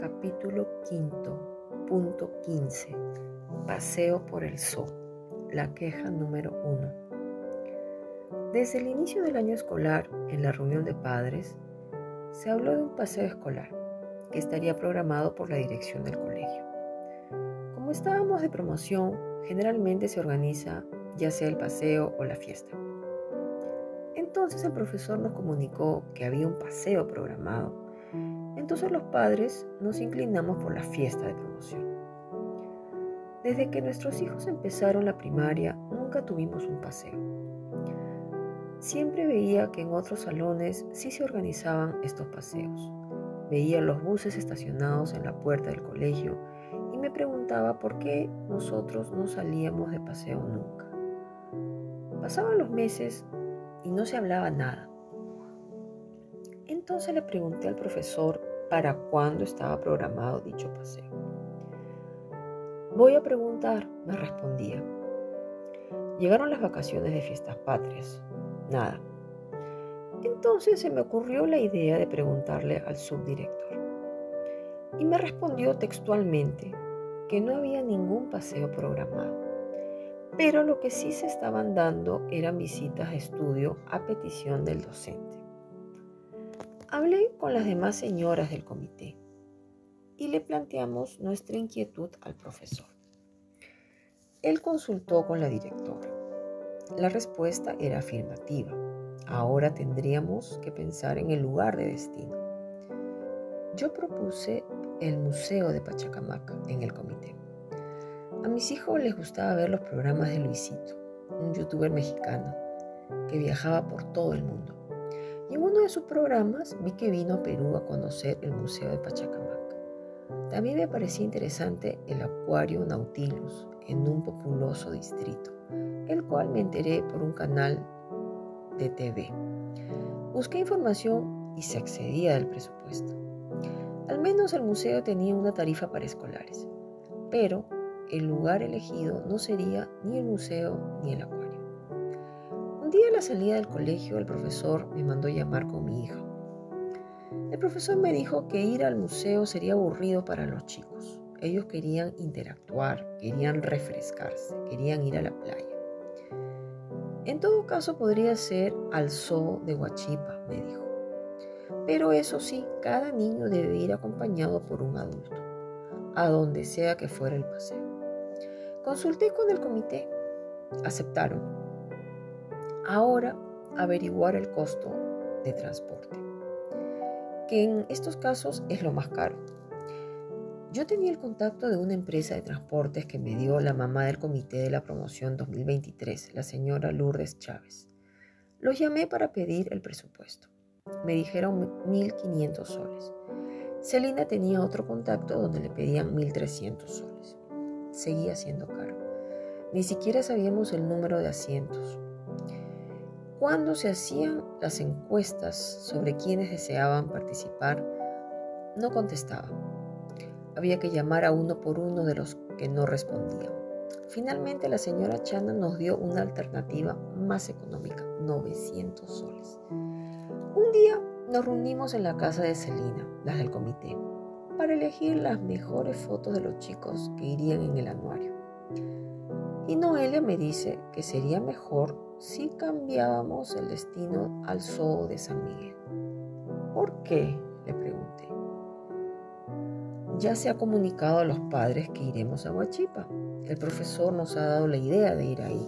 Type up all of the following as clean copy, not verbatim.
Capítulo quinto, punto 15. Paseo por el zoo. La queja número 1. Desde el inicio del año escolar, en la reunión de padres, se habló de un paseo escolar que estaría programado por la dirección del colegio. Como estábamos de promoción, generalmente se organiza ya sea el paseo o la fiesta. Entonces el profesor nos comunicó que había un paseo programado. Entonces los padres nos inclinamos por la fiesta de promoción. Desde que nuestros hijos empezaron la primaria, nunca tuvimos un paseo. Siempre veía que en otros salones sí se organizaban estos paseos. Veía los buses estacionados en la puerta del colegio y me preguntaba por qué nosotros no salíamos de paseo nunca. Pasaban los meses y no se hablaba nada. Entonces le pregunté al profesor para cuándo estaba programado dicho paseo. Voy a preguntar, me respondía. Llegaron las vacaciones de fiestas patrias. Nada. Entonces se me ocurrió la idea de preguntarle al subdirector. Y me respondió textualmente que no había ningún paseo programado. Pero lo que sí se estaban dando eran visitas de estudio a petición del docente. Hablé con las demás señoras del comité y le planteamos nuestra inquietud al profesor. Él consultó con la directora. La respuesta era afirmativa. Ahora tendríamos que pensar en el lugar de destino. Yo propuse el Museo de Pachacamac en el comité. A mis hijos les gustaba ver los programas de Luisito, un youtuber mexicano que viajaba por todo el mundo. Y en uno de sus programas vi que vino a Perú a conocer el Museo de Pachacamac. También me parecía interesante el Acuario Nautilus en un populoso distrito, el cual me enteré por un canal de TV. Busqué información y se excedía del presupuesto. Al menos el museo tenía una tarifa para escolares, pero el lugar elegido no sería ni el museo ni el acuario. Un día a la salida del colegio, el profesor me mandó llamar con mi hija. El profesor me dijo que ir al museo sería aburrido para los chicos. Ellos querían interactuar, querían refrescarse, querían ir a la playa. En todo caso podría ser al zoo de Huachipa, me dijo. Pero eso sí, cada niño debe ir acompañado por un adulto, a donde sea que fuera el paseo. Consulté con el comité. Aceptaron. Ahora, averiguar el costo de transporte, que en estos casos es lo más caro. Yo tenía el contacto de una empresa de transportes que me dio la mamá del comité de la promoción 2023, la señora Lourdes Chávez. Los llamé para pedir el presupuesto. Me dijeron 1.500 soles. Celina tenía otro contacto donde le pedían 1.300 soles. Seguía siendo caro. Ni siquiera sabíamos el número de asientos. Cuando se hacían las encuestas sobre quienes deseaban participar, no contestaban. Había que llamar a uno por uno de los que no respondían. Finalmente la señora Chana nos dio una alternativa más económica, 900 soles. Un día nos reunimos en la casa de Celina, las del comité, para elegir las mejores fotos de los chicos que irían en el anuario. Y Noelia me dice que sería mejor si cambiábamos el destino al zoo de San Miguel. ¿Por qué?, le pregunté. Ya se ha comunicado a los padres que iremos a Huachipa. El profesor nos ha dado la idea de ir ahí.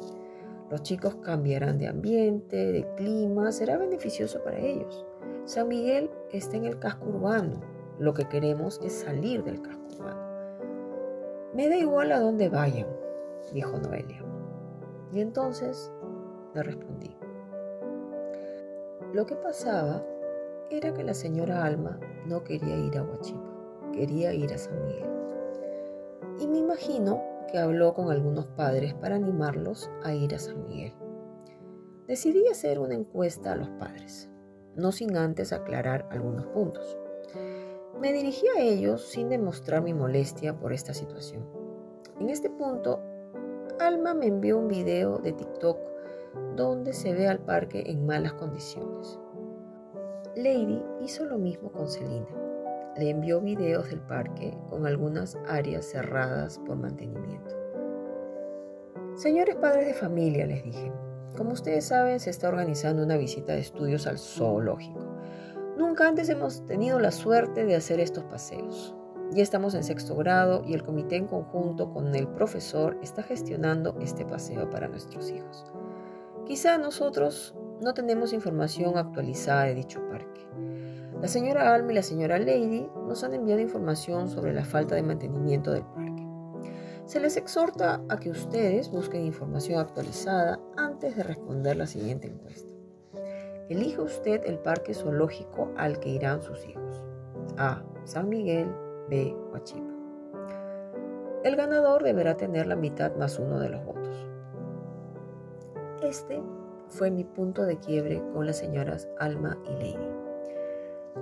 Los chicos cambiarán de ambiente, de clima, será beneficioso para ellos. San Miguel está en el casco urbano. Lo que queremos es salir del casco urbano. Me da igual a dónde vayan, dijo Noelia. Y entonces le respondí. Lo que pasaba era que la señora Alma no quería ir a Huachipa, quería ir a San Miguel. Y me imagino que habló con algunos padres para animarlos a ir a San Miguel. Decidí hacer una encuesta a los padres, no sin antes aclarar algunos puntos. Me dirigí a ellos sin demostrar mi molestia por esta situación. En este punto, Alma me envió un video de TikTok donde se ve al parque en malas condiciones. Lady hizo lo mismo con Celina. le envió videos del parque con algunas áreas cerradas por mantenimiento. Señores padres de familia, les dije, como ustedes saben, se está organizando una visita de estudios al zoológico. Nunca antes hemos tenido la suerte de hacer estos paseos. Ya estamos en sexto grado y el comité en conjunto con el profesor está gestionando este paseo para nuestros hijos. Quizá nosotros no tenemos información actualizada de dicho parque. La señora Alma y la señora Lady nos han enviado información sobre la falta de mantenimiento del parque. Se les exhorta a que ustedes busquen información actualizada antes de responder la siguiente encuesta. Elige usted el parque zoológico al que irán sus hijos. A. San Miguel. B. Huachipa. El ganador deberá tener la mitad más uno de los votos. Este fue mi punto de quiebre con las señoras Alma y Lady.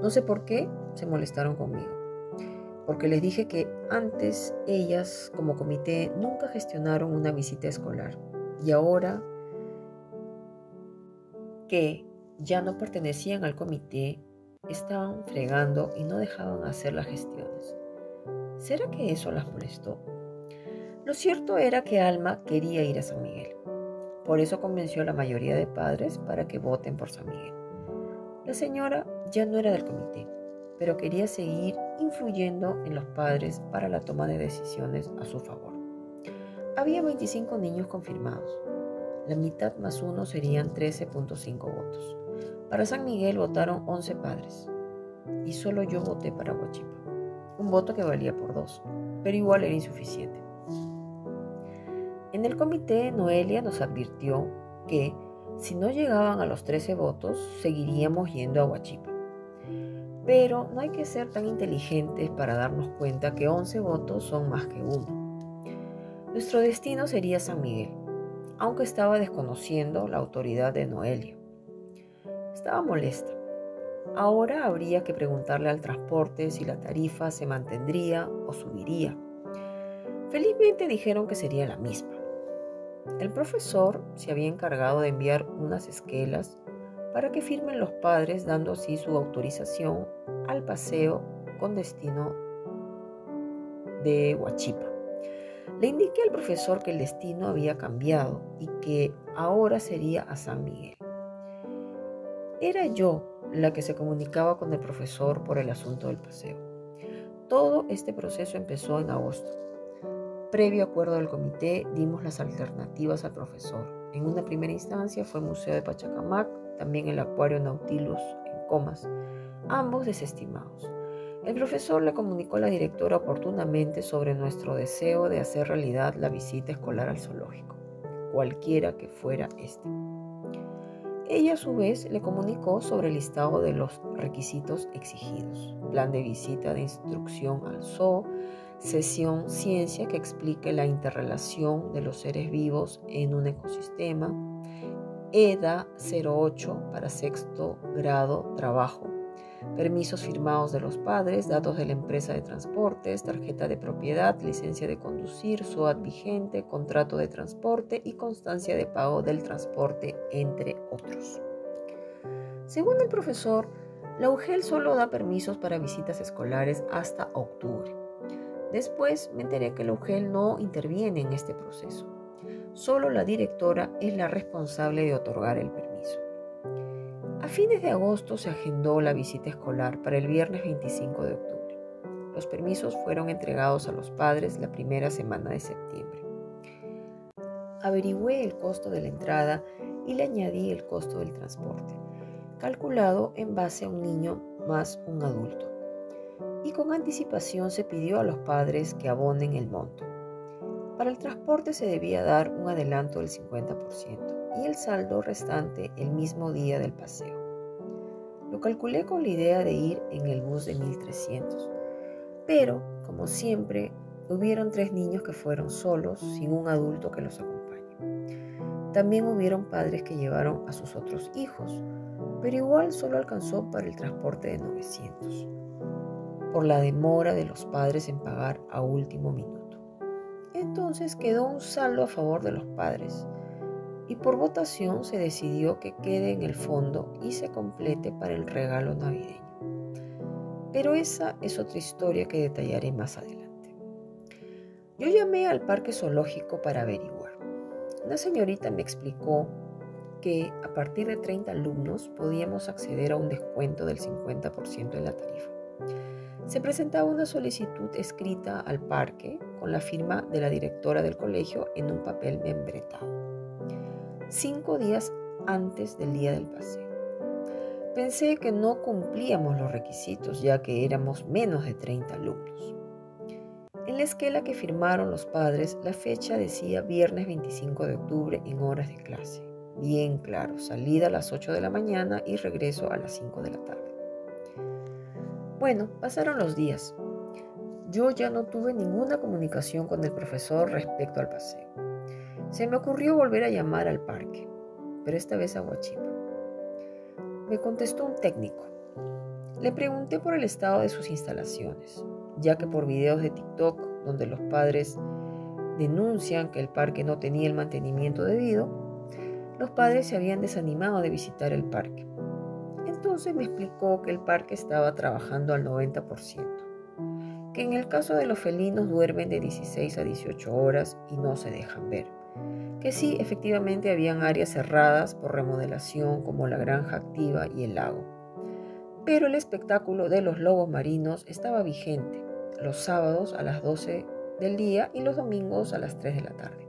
No sé por qué se molestaron conmigo, porque les dije que antes ellas, como comité, nunca gestionaron una visita escolar y ahora que ya no pertenecían al comité, estaban fregando y no dejaban hacer las gestiones. ¿Será que eso las molestó? Lo cierto era que Alma quería ir a San Miguel. Por eso convenció a la mayoría de padres para que voten por San Miguel. La señora ya no era del comité, pero quería seguir influyendo en los padres para la toma de decisiones a su favor. Había 25 niños confirmados. La mitad más uno serían 13.5 votos. Para San Miguel votaron 11 padres y solo yo voté para Huachipa. Un voto que valía por 2, pero igual era insuficiente. En el comité, Noelia nos advirtió que si no llegaban a los 13 votos, seguiríamos yendo a Huachipa. Pero no hay que ser tan inteligentes para darnos cuenta que 11 votos son más que 1. Nuestro destino sería San Miguel, aunque estaba desconociendo la autoridad de Noelia. Estaba molesta. Ahora habría que preguntarle al transporte si la tarifa se mantendría o subiría. Felizmente dijeron que sería la misma. El profesor se había encargado de enviar unas esquelas para que firmen los padres, dando así su autorización al paseo con destino de Huachipa. Le indiqué al profesor que el destino había cambiado y que ahora sería a San Miguel. Era yo la que se comunicaba con el profesor por el asunto del paseo. Todo este proceso empezó en agosto. Previo acuerdo del comité, dimos las alternativas al profesor. En una primera instancia fue Museo de Pachacamac, también el Acuario Nautilus en Comas, ambos desestimados. El profesor le comunicó a la directora oportunamente sobre nuestro deseo de hacer realidad la visita escolar al zoológico, cualquiera que fuera este. Ella a su vez le comunicó sobre el listado de los requisitos exigidos, plan de visita de instrucción al zoo, sesión ciencia que explique la interrelación de los seres vivos en un ecosistema, EDA 08 para sexto grado trabajo, permisos firmados de los padres, datos de la empresa de transportes, tarjeta de propiedad, licencia de conducir, SOAT vigente, contrato de transporte y constancia de pago del transporte, entre otros. Según el profesor, la UGEL solo da permisos para visitas escolares hasta octubre. Después me enteré que la UGEL no interviene en este proceso. Solo la directora es la responsable de otorgar el permiso. A fines de agosto se agendó la visita escolar para el viernes 25 de octubre. Los permisos fueron entregados a los padres la primera semana de septiembre. Averigüé el costo de la entrada y le añadí el costo del transporte, calculado en base a un niño más un adulto. Y con anticipación se pidió a los padres que abonen el monto. Para el transporte se debía dar un adelanto del 50% y el saldo restante el mismo día del paseo. Lo calculé con la idea de ir en el bus de 1300, pero, como siempre, hubieron 3 niños que fueron solos, sin un adulto que los acompañe. También hubieron padres que llevaron a sus otros hijos, pero igual solo alcanzó para el transporte de 900, por la demora de los padres en pagar a último minuto. Entonces quedó un saldo a favor de los padres y por votación se decidió que quede en el fondo y se complete para el regalo navideño. pero esa es otra historia que detallaré más adelante. Yo llamé al parque zoológico para averiguar. Una señorita me explicó que a partir de 30 alumnos podíamos acceder a un descuento del 50% en la tarifa. Se presentaba una solicitud escrita al parque con la firma de la directora del colegio en un papel membretado, 5 días antes del día del paseo. Pensé que no cumplíamos los requisitos ya que éramos menos de 30 alumnos. En la esquela que firmaron los padres, la fecha decía viernes 25 de octubre en horas de clase. Bien claro, salida a las 8 de la mañana y regreso a las 5 de la tarde. Bueno, pasaron los días. Yo ya no tuve ninguna comunicación con el profesor respecto al paseo. Se me ocurrió volver a llamar al parque, pero esta vez a Huachipa. Me contestó un técnico. Le pregunté por el estado de sus instalaciones, ya que por videos de TikTok, donde los padres denuncian que el parque no tenía el mantenimiento debido, los padres se habían desanimado de visitar el parque. Entonces me explicó que el parque estaba trabajando al 90%, que en el caso de los felinos duermen de 16 a 18 horas y no se dejan ver, que sí, efectivamente habían áreas cerradas por remodelación como la granja activa y el lago, pero el espectáculo de los lobos marinos estaba vigente los sábados a las 12 del día y los domingos a las 3 de la tarde.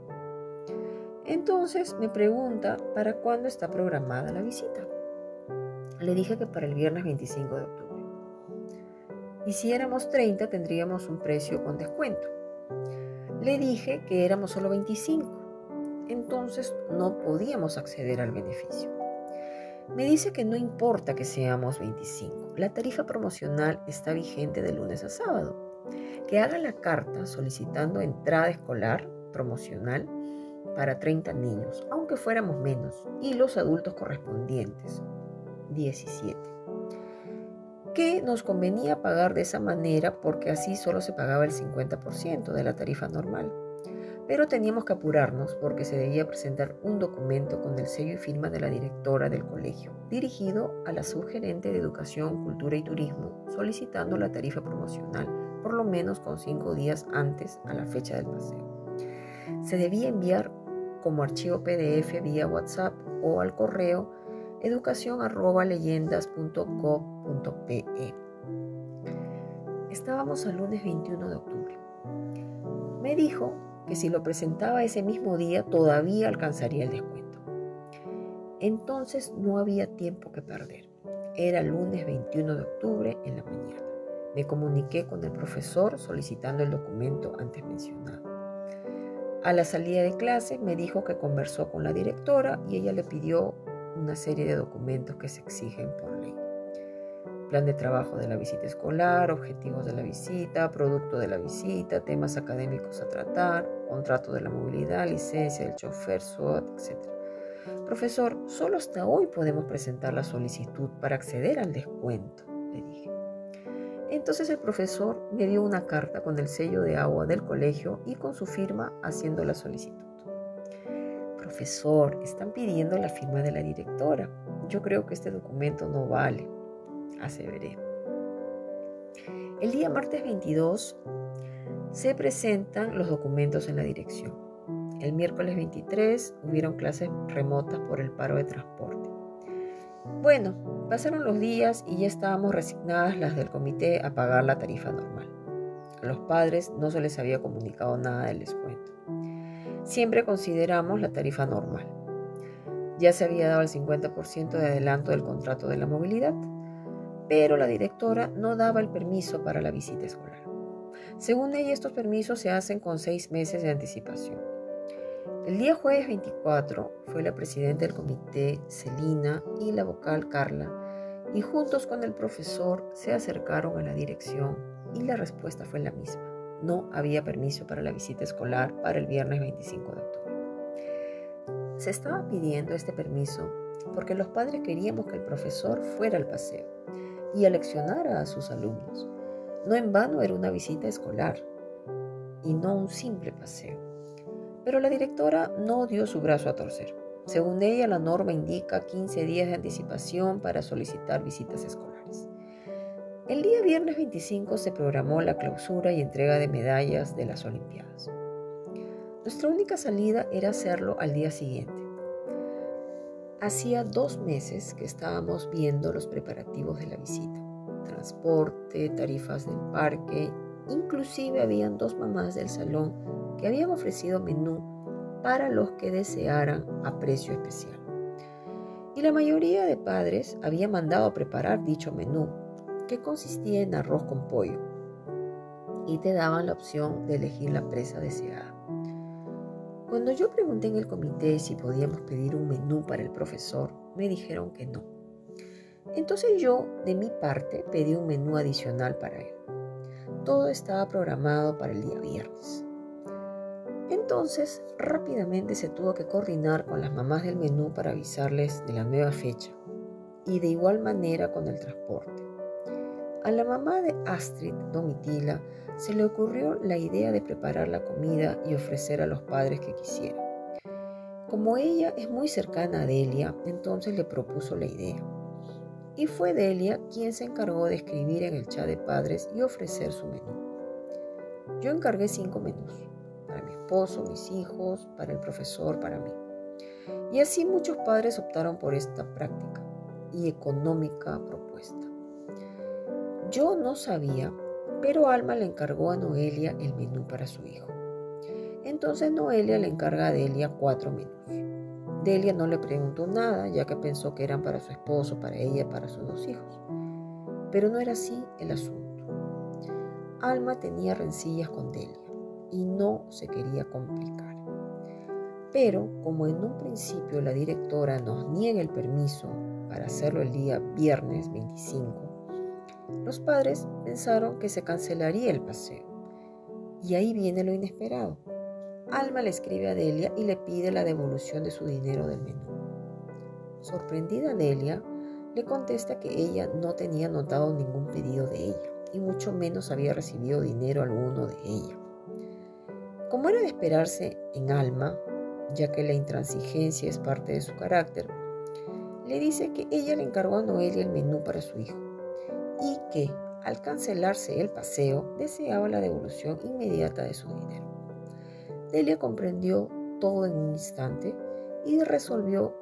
Entonces me pregunta para cuándo está programada la visita. Le dije que para el viernes 25 de octubre. Y si éramos 30 tendríamos un precio con descuento. Le dije que éramos solo 25, entonces no podíamos acceder al beneficio. Me dice que no importa que seamos 25, la tarifa promocional está vigente de lunes a sábado. Que haga la carta solicitando entrada escolar promocional para 30 niños, aunque fuéramos menos, y los adultos correspondientes, 17. Que nos convenía pagar de esa manera porque así solo se pagaba el 50% de la tarifa normal. Pero teníamos que apurarnos porque se debía presentar un documento con el sello y firma de la directora del colegio, dirigido a la subgerente de Educación, Cultura y Turismo, solicitando la tarifa promocional, por lo menos con 5 días antes a la fecha del paseo. Se debía enviar como archivo PDF vía WhatsApp o al correo educacion@leyendas.gov.pe. Estábamos al lunes 21 de octubre. Me dijo que si lo presentaba ese mismo día todavía alcanzaría el descuento. Entonces no había tiempo que perder. Era lunes 21 de octubre en la mañana. Me comuniqué con el profesor solicitando el documento antes mencionado. A la salida de clase me dijo que conversó con la directora y ella le pidió una serie de documentos que se exigen por ley. Plan de trabajo de la visita escolar, objetivos de la visita, producto de la visita, temas académicos a tratar, contrato de la movilidad, licencia del chofer, SWAT, etc. Profesor, solo hasta hoy podemos presentar la solicitud para acceder al descuento, le dije. Entonces el profesor me dio una carta con el sello de agua del colegio y con su firma haciendo la solicitud. Profesor, están pidiendo la firma de la directora. Yo creo que este documento no vale, aseveré. El día martes 22 se presentan los documentos en la dirección. El miércoles 23 hubieron clases remotas por el paro de transporte. Bueno, pasaron los días y ya estábamos resignadas las del comité a pagar la tarifa normal. A los padres no se les había comunicado nada del descuento. Siempre consideramos la tarifa normal. Ya se había dado el 50% de adelanto del contrato de la movilidad, pero la directora no daba el permiso para la visita escolar. Según ella, estos permisos se hacen con 6 meses de anticipación. El día jueves 24 fue la presidenta del comité, Celina, y la vocal, Carla, y juntos con el profesor se acercaron a la dirección y la respuesta fue la misma. No había permiso para la visita escolar para el viernes 25 de octubre. Se estaba pidiendo este permiso porque los padres queríamos que el profesor fuera al paseo y aleccionara a sus alumnos. No en vano era una visita escolar y no un simple paseo. Pero la directora no dio su brazo a torcer. Según ella, la norma indica 15 días de anticipación para solicitar visitas escolares. El día viernes 25 se programó la clausura y entrega de medallas de las Olimpiadas. Nuestra única salida era hacerlo al día siguiente. Hacía 2 meses que estábamos viendo los preparativos de la visita. Transporte, tarifas del parque, inclusive habían 2 mamás del salón que habían ofrecido menú para los que desearan a precio especial. Y la mayoría de padres había mandado a preparar dicho menú, que consistía en arroz con pollo, y te daban la opción de elegir la presa deseada. Cuando yo pregunté en el comité si podíamos pedir un menú para el profesor, me dijeron que no. Entonces yo, de mi parte, pedí un menú adicional para él. Todo estaba programado para el día viernes. Entonces, rápidamente se tuvo que coordinar con las mamás del menú para avisarles de la nueva fecha, y de igual manera con el transporte. A la mamá de Astrid, Domitila, se le ocurrió la idea de preparar la comida y ofrecer a los padres que quisieran. Como ella es muy cercana a Delia, entonces le propuso la idea. Y fue Delia quien se encargó de escribir en el chat de padres y ofrecer su menú. Yo encargué 5 menús, para mi esposo, mis hijos, para el profesor, para mí. Y así muchos padres optaron por esta práctica y económica propuesta. Yo no sabía, pero Alma le encargó a Noelia el menú para su hijo. Entonces Noelia le encarga a Delia 4 menús. Delia no le preguntó nada, ya que pensó que eran para su esposo, para ella y para sus 2 hijos. Pero no era así el asunto. Alma tenía rencillas con Delia y no se quería complicar. Pero como en un principio la directora nos niega el permiso para hacerlo el día viernes 25, los padres pensaron que se cancelaría el paseo. Y ahí viene lo inesperado. Alma le escribe a Delia y le pide la devolución de su dinero del menú. Sorprendida Delia le contesta que ella no tenía notado ningún pedido de ella y mucho menos había recibido dinero alguno de ella. Como era de esperarse en Alma, ya que la intransigencia es parte de su carácter, le dice que ella le encargó a Noelia el menú para su hijo y que, al cancelarse el paseo, deseaba la devolución inmediata de su dinero. Delia comprendió todo en un instante y resolvió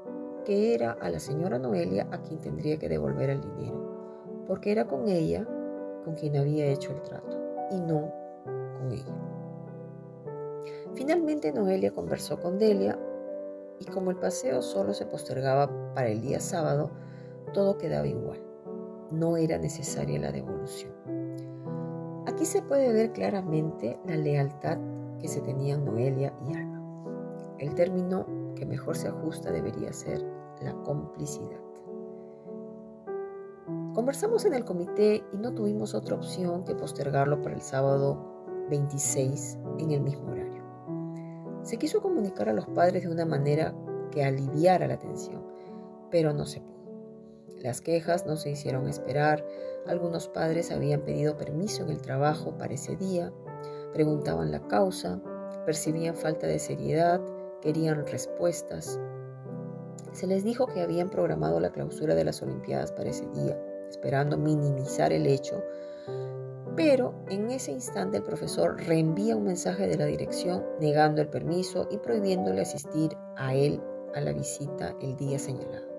que era a la señora Noelia a quien tendría que devolver el dinero, porque era con ella con quien había hecho el trato y no con ella. Finalmente Noelia conversó con Delia y como el paseo solo se postergaba para el día sábado, todo quedaba igual. No era necesaria la devolución. Aquí se puede ver claramente la lealtad que se tenían Noelia y Alma. El término que mejor se ajusta debería ser la complicidad. Conversamos en el comité y no tuvimos otra opción que postergarlo para el sábado 26 en el mismo horario. Se quiso comunicar a los padres de una manera que aliviara la tensión, pero no se pudo. Las quejas no se hicieron esperar. Algunos padres habían pedido permiso en el trabajo para ese día, preguntaban la causa, percibían falta de seriedad, querían respuestas. Se les dijo que habían programado la clausura de las Olimpiadas para ese día, esperando minimizar el hecho, pero en ese instante el profesor reenvía un mensaje de la dirección negando el permiso y prohibiéndole asistir a él a la visita el día señalado.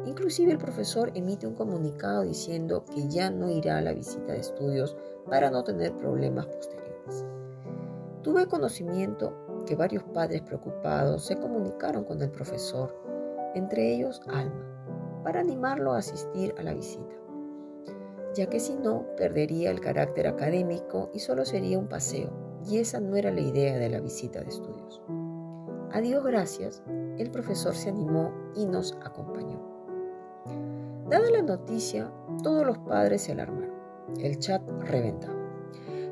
Inclusive el profesor emite un comunicado diciendo que ya no irá a la visita de estudios para no tener problemas posteriores. Tuve conocimiento que varios padres preocupados se comunicaron con el profesor, entre ellos Alma, para animarlo a asistir a la visita, ya que si no perdería el carácter académico y solo sería un paseo, y esa no era la idea de la visita de estudios. A Dios gracias, el profesor se animó y nos acompañó. Dada la noticia, todos los padres se alarmaron. El chat reventaba.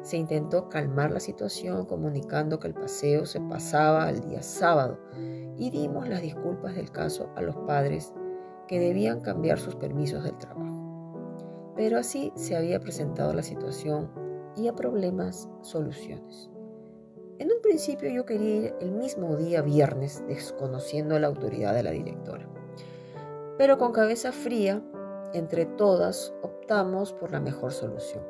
Se intentó calmar la situación comunicando que el paseo se pasaba al día sábado y dimos las disculpas del caso a los padres que debían cambiar sus permisos del trabajo. Pero así se había presentado la situación y a problemas, soluciones. En un principio yo quería ir el mismo día viernes, desconociendo la autoridad de la directora. Pero con cabeza fría, entre todas, optamos optamos por la mejor solución.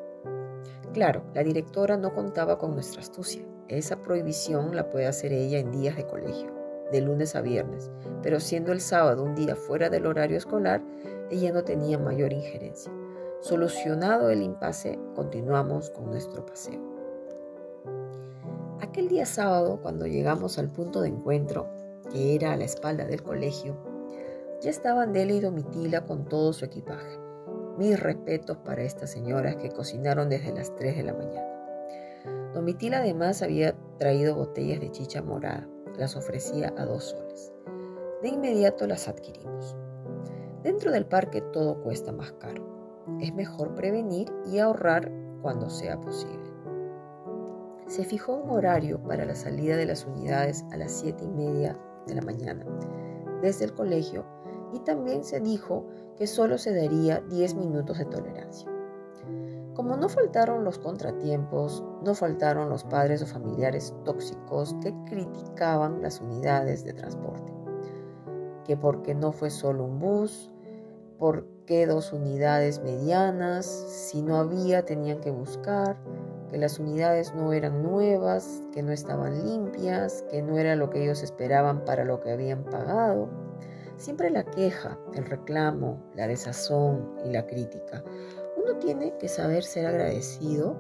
Claro, la directora no contaba con nuestra astucia. Esa prohibición la puede hacer ella en días de colegio, de lunes a viernes, pero siendo el sábado un día fuera del horario escolar, ella no tenía mayor injerencia. Solucionado el impasse, continuamos con nuestro paseo. Aquel día sábado, cuando llegamos al punto de encuentro, que era a la espalda del colegio, ya estaban Delia y Domitila con todo su equipaje. Mis respetos para estas señoras que cocinaron desde las 3 de la mañana. Domitila además había traído botellas de chicha morada. Las ofrecía a 2 soles. De inmediato las adquirimos. Dentro del parque todo cuesta más caro. Es mejor prevenir y ahorrar cuando sea posible. Se fijó un horario para la salida de las unidades a las 7:30 de la mañana desde el colegio y también se dijo que solo se daría 10 minutos de tolerancia. Como no faltaron los contratiempos, no faltaron los padres o familiares tóxicos que criticaban las unidades de transporte. Que porque no fue solo un bus, por qué 2 unidades medianas, si no había tenían que buscar, que las unidades no eran nuevas, que no estaban limpias, que no era lo que ellos esperaban para lo que habían pagado. Siempre la queja, el reclamo, la desazón y la crítica. Uno tiene que saber ser agradecido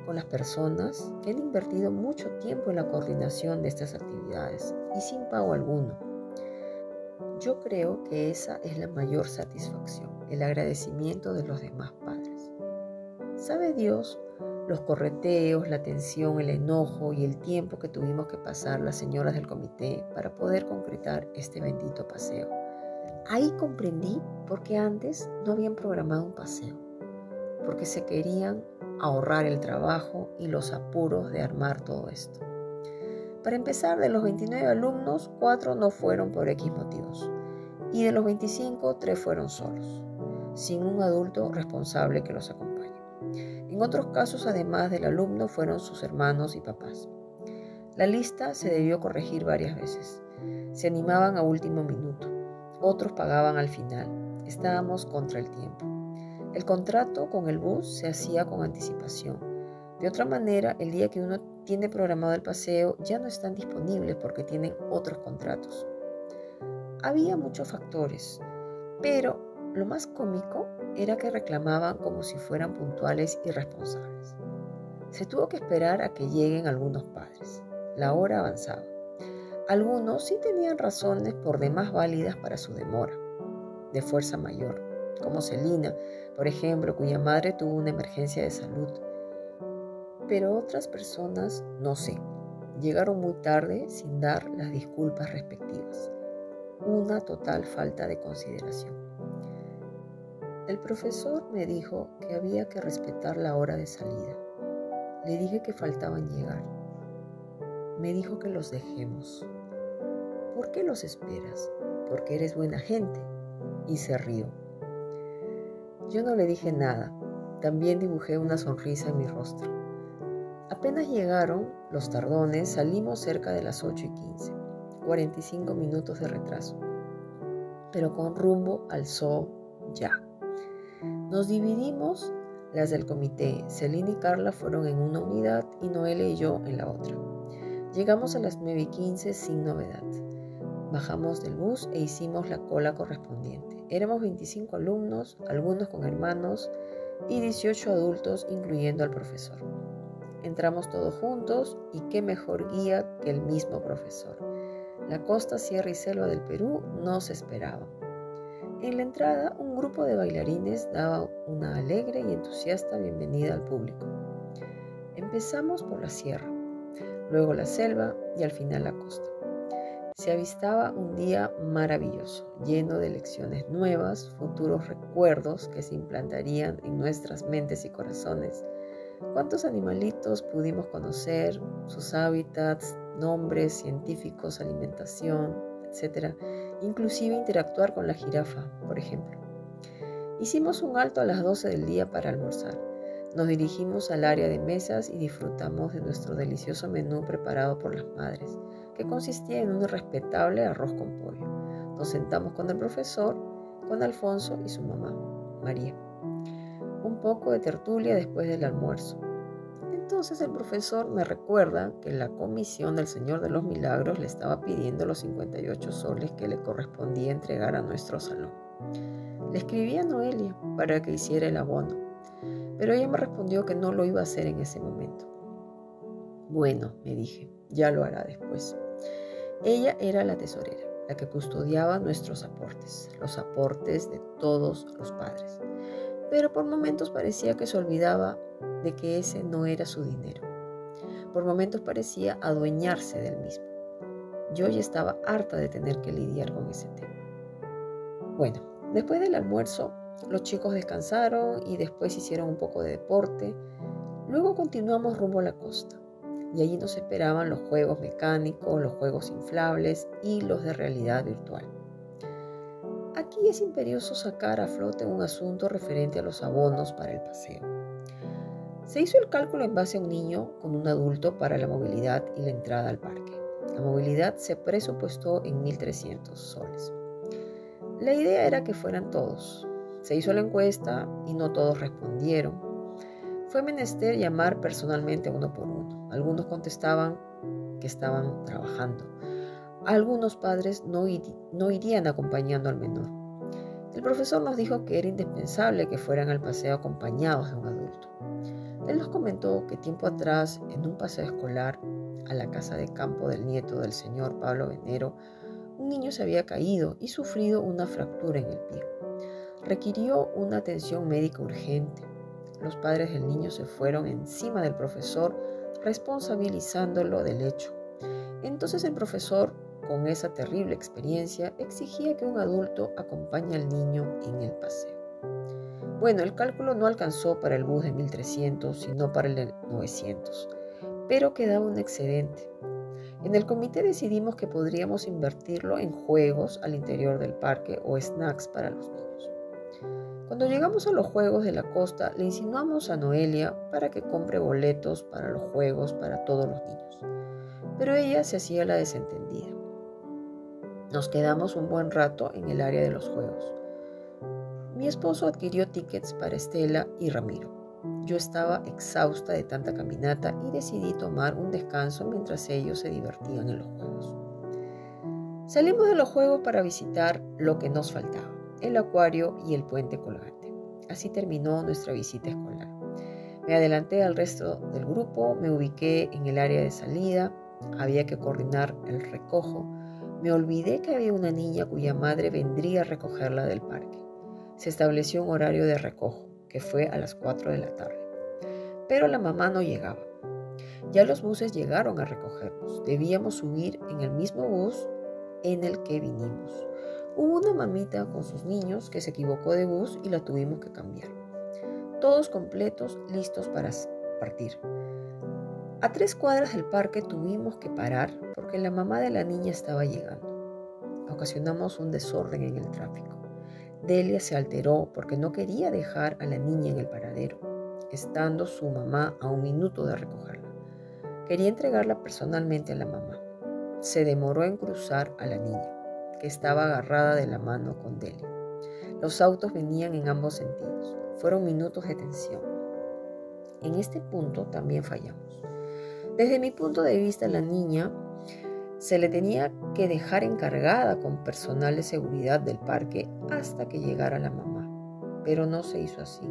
con las personas que han invertido mucho tiempo en la coordinación de estas actividades y sin pago alguno. Yo creo que esa es la mayor satisfacción, el agradecimiento de los demás padres. ¿Sabe Dios los correteos, la tensión, el enojo y el tiempo que tuvimos que pasar las señoras del comité para poder concretar este bendito paseo? Ahí comprendí por qué antes no habían programado un paseo, porque se querían ahorrar el trabajo y los apuros de armar todo esto. Para empezar, de los 29 alumnos, 4 no fueron por X motivos, y de los 25, 3 fueron solos, sin un adulto responsable que los acompañe. En otros casos, además del alumno, fueron sus hermanos y papás. La lista se debió corregir varias veces. Se animaban a último minuto. Otros pagaban al final. Estábamos contra el tiempo. El contrato con el bus se hacía con anticipación. De otra manera, el día que uno tiene programado el paseo ya no están disponibles porque tienen otros contratos. Había muchos factores, pero lo más cómico era que reclamaban como si fueran puntuales y responsables. Se tuvo que esperar a que lleguen algunos padres. La hora avanzaba. Algunos sí tenían razones por demás válidas para su demora, de fuerza mayor, como Celina, por ejemplo, cuya madre tuvo una emergencia de salud. Pero otras personas, no sé, llegaron muy tarde sin dar las disculpas respectivas. Una total falta de consideración. El profesor me dijo que había que respetar la hora de salida. Le dije que faltaban llegar. Me dijo que los dejemos. ¿Por qué los esperas? Porque eres buena gente. Y se rió. Yo no le dije nada. También dibujé una sonrisa en mi rostro. Apenas llegaron los tardones, salimos cerca de las 8:15. 45 minutos de retraso. Pero con rumbo al zoo ya. Nos dividimos. Las del comité, Celina y Carla fueron en una unidad y Noelia y yo en la otra. Llegamos a las 9:15 sin novedad. Bajamos del bus e hicimos la cola correspondiente. Éramos 25 alumnos, algunos con hermanos y 18 adultos, incluyendo al profesor. Entramos todos juntos y qué mejor guía que el mismo profesor. La costa, sierra y selva del Perú nos esperaba. En la entrada, un grupo de bailarines daba una alegre y entusiasta bienvenida al público. Empezamos por la sierra, luego la selva y al final la costa. Se avistaba un día maravilloso, lleno de lecciones nuevas, futuros recuerdos que se implantarían en nuestras mentes y corazones. ¿Cuántos animalitos pudimos conocer, sus hábitats, nombres científicos, alimentación, etcétera? Inclusive interactuar con la jirafa, por ejemplo. Hicimos un alto a las 12 del día para almorzar. Nos dirigimos al área de mesas y disfrutamos de nuestro delicioso menú preparado por las madres, que consistía en un respetable arroz con pollo. Nos sentamos con el profesor, con Alfonso y su mamá, María. un poco de tertulia después del almuerzo. Entonces el profesor me recuerda que la comisión del Señor de los Milagros le estaba pidiendo los 58 soles que le correspondía entregar a nuestro salón. Le escribí a Noelia para que hiciera el abono, pero ella me respondió que no lo iba a hacer en ese momento. Bueno, me dije, ya lo hará después. Ella era la tesorera, la que custodiaba nuestros aportes, los aportes de todos los padres. Pero por momentos parecía que se olvidaba de que ese no era su dinero. Por momentos parecía adueñarse del mismo. Yo ya estaba harta de tener que lidiar con ese tema. Bueno, después del almuerzo, los chicos descansaron y después hicieron un poco de deporte. Luego continuamos rumbo a la costa. Y allí nos esperaban los juegos mecánicos, los juegos inflables y los de realidad virtual. Aquí es imperioso sacar a flote un asunto referente a los abonos para el paseo. Se hizo el cálculo en base a un niño con un adulto para la movilidad y la entrada al parque. La movilidad se presupuestó en 1.300 soles. La idea era que fueran todos. Se hizo la encuesta y no todos respondieron. Fue menester llamar personalmente uno por uno. Algunos contestaban que estaban trabajando. Algunos padres no irían acompañando al menor. El profesor nos dijo que era indispensable que fueran al paseo acompañados de un adulto. Él nos comentó que tiempo atrás, en un paseo escolar a la casa de campo del nieto del señor Pablo Venero, un niño se había caído y sufrido una fractura en el pie. Requirió una atención médica urgente. Los padres del niño se fueron encima del profesor, responsabilizándolo del hecho. Entonces el profesor, con esa terrible experiencia, exigía que un adulto acompañe al niño en el paseo. Bueno, el cálculo no alcanzó para el bus de 1.300, sino para el de 900, pero quedaba un excedente. En el comité decidimos que podríamos invertirlo en juegos al interior del parque o snacks para los niños. Cuando llegamos a los juegos de la costa, le insinuamos a Noelia para que compre boletos para los juegos para todos los niños, pero ella se hacía la desentendida. Nos quedamos un buen rato en el área de los juegos. Mi esposo adquirió tickets para Estela y Ramiro. Yo estaba exhausta de tanta caminata y decidí tomar un descanso mientras ellos se divertían en los juegos. Salimos de los juegos para visitar lo que nos faltaba, el acuario y el puente colgante. Así terminó nuestra visita escolar. Me adelanté al resto del grupo, me ubiqué en el área de salida, había que coordinar el recojo. Me olvidé que había una niña cuya madre vendría a recogerla del parque. Se estableció un horario de recojo, que fue a las 4 de la tarde. Pero la mamá no llegaba. Ya los buses llegaron a recogernos. Debíamos subir en el mismo bus en el que vinimos. Hubo una mamita con sus niños que se equivocó de bus y la tuvimos que cambiar. Todos completos, listos para partir. A 3 cuadras del parque tuvimos que parar porque la mamá de la niña estaba llegando. Ocasionamos un desorden en el tráfico. Delia se alteró porque no quería dejar a la niña en el paradero, estando su mamá a 1 minuto de recogerla. Quería entregarla personalmente a la mamá. Se demoró en cruzar a la niña, que estaba agarrada de la mano con Delia. Los autos venían en ambos sentidos. Fueron minutos de tensión. En este punto también fallamos. Desde mi punto de vista, la niña se le tenía que dejar encargada con personal de seguridad del parque hasta que llegara la mamá, pero no se hizo así.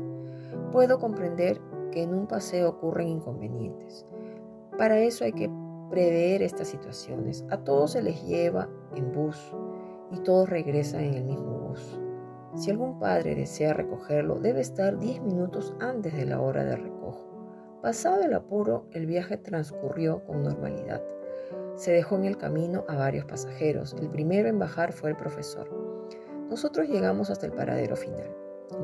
Puedo comprender que en un paseo ocurren inconvenientes. Para eso hay que prever estas situaciones. A todos se les lleva en bus y todos regresan en el mismo bus. Si algún padre desea recogerlo, debe estar 10 minutos antes de la hora de recojo. Pasado el apuro, el viaje transcurrió con normalidad. Se dejó en el camino a varios pasajeros. El primero en bajar fue el profesor. Nosotros llegamos hasta el paradero final.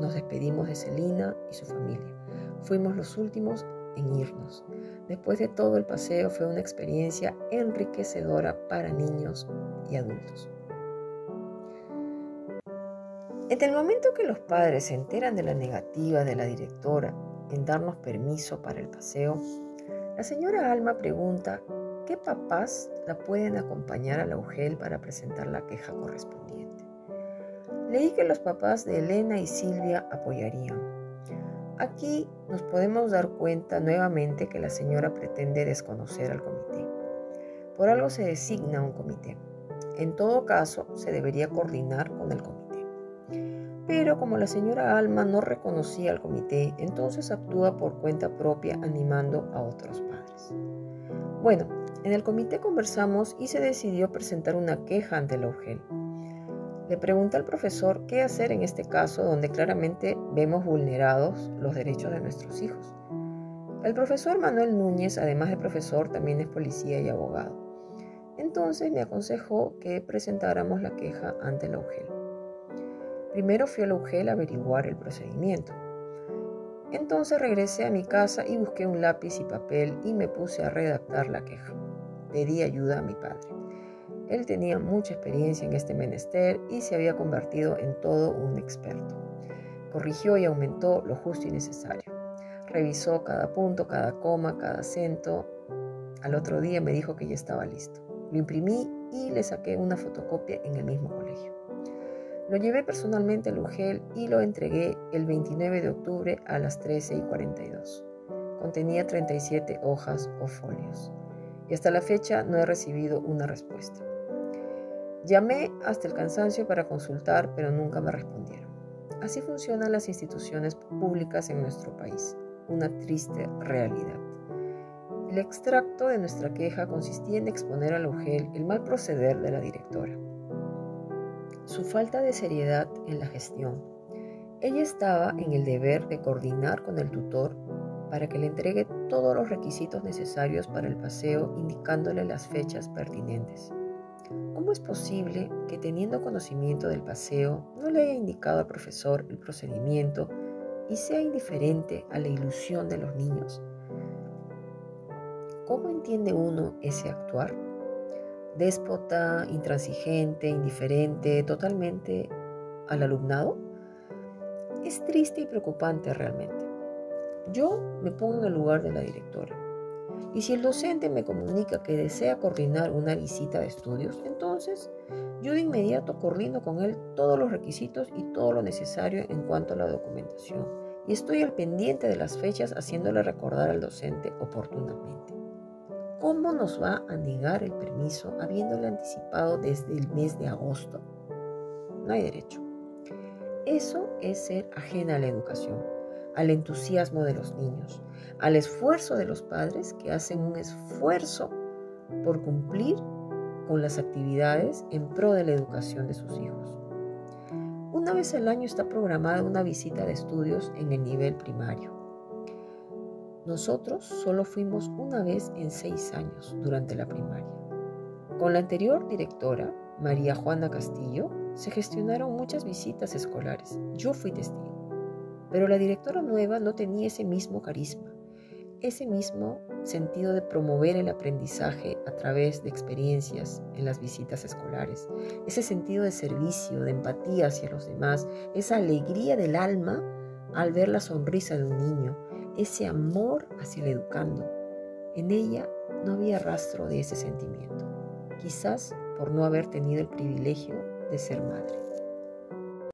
Nos despedimos de Celina y su familia. Fuimos los últimos en irnos. Después de todo, el paseo fue una experiencia enriquecedora para niños y adultos. En el momento que los padres se enteran de la negativa de la directora en darnos permiso para el paseo, la señora Alma pregunta ¿qué papás la pueden acompañar a la UGEL para presentar la queja correspondiente? Leí que los papás de Elena y Silvia apoyarían. Aquí nos podemos dar cuenta nuevamente que la señora pretende desconocer al comité. Por algo se designa un comité. En todo caso, se debería coordinar con el comité. Pero como la señora Alma no reconocía al comité, entonces actúa por cuenta propia animando a otros padres. Bueno, en el comité conversamos y se decidió presentar una queja ante la URGEL. Le pregunté al profesor qué hacer en este caso donde claramente vemos vulnerados los derechos de nuestros hijos. El profesor Manuel Núñez, además de profesor, también es policía y abogado. Entonces me aconsejó que presentáramos la queja ante la URGEL. Primero fui a la URGEL a averiguar el procedimiento. Entonces regresé a mi casa y busqué un lápiz y papel y me puse a redactar la queja. Pedí ayuda a mi padre. Él tenía mucha experiencia en este menester y se había convertido en todo un experto. Corrigió y aumentó lo justo y necesario. Revisó cada punto, cada coma, cada acento. Al otro día me dijo que ya estaba listo. Lo imprimí y le saqué una fotocopia en el mismo colegio. Lo llevé personalmente al URGEL y lo entregué el 29 de octubre a las 13:42. Contenía 37 hojas o folios. Y hasta la fecha no he recibido una respuesta. Llamé hasta el cansancio para consultar, pero nunca me respondieron. Así funcionan las instituciones públicas en nuestro país. Una triste realidad. El extracto de nuestra queja consistía en exponer a la URGEL el mal proceder de la directora. Su falta de seriedad en la gestión. Ella estaba en el deber de coordinar con el tutor para que le entregue todos los requisitos necesarios para el paseo, indicándole las fechas pertinentes. ¿Cómo es posible que teniendo conocimiento del paseo no le haya indicado al profesor el procedimiento y sea indiferente a la ilusión de los niños? ¿Cómo entiende uno ese actuar? ¿Déspota, intransigente, indiferente, totalmente al alumnado? Es triste y preocupante realmente. Yo me pongo en el lugar de la directora. Y si el docente me comunica que desea coordinar una visita de estudios, entonces yo de inmediato coordino con él todos los requisitos y todo lo necesario en cuanto a la documentación. Y estoy al pendiente de las fechas haciéndole recordar al docente oportunamente. ¿Cómo nos va a negar el permiso habiéndole anticipado desde el mes de agosto? No hay derecho. Eso es ser ajena a la educación, al entusiasmo de los niños, al esfuerzo de los padres que hacen un esfuerzo por cumplir con las actividades en pro de la educación de sus hijos. Una vez al año está programada una visita de estudios en el nivel primario. Nosotros solo fuimos una vez en 6 años durante la primaria. Con la anterior directora, María Juana Castillo, se gestionaron muchas visitas escolares. Yo fui testigo. Pero la directora nueva no tenía ese mismo carisma, ese mismo sentido de promover el aprendizaje a través de experiencias en las visitas escolares, ese sentido de servicio, de empatía hacia los demás, esa alegría del alma al ver la sonrisa de un niño, ese amor hacia el educando. En ella no había rastro de ese sentimiento, quizás por no haber tenido el privilegio de ser madre.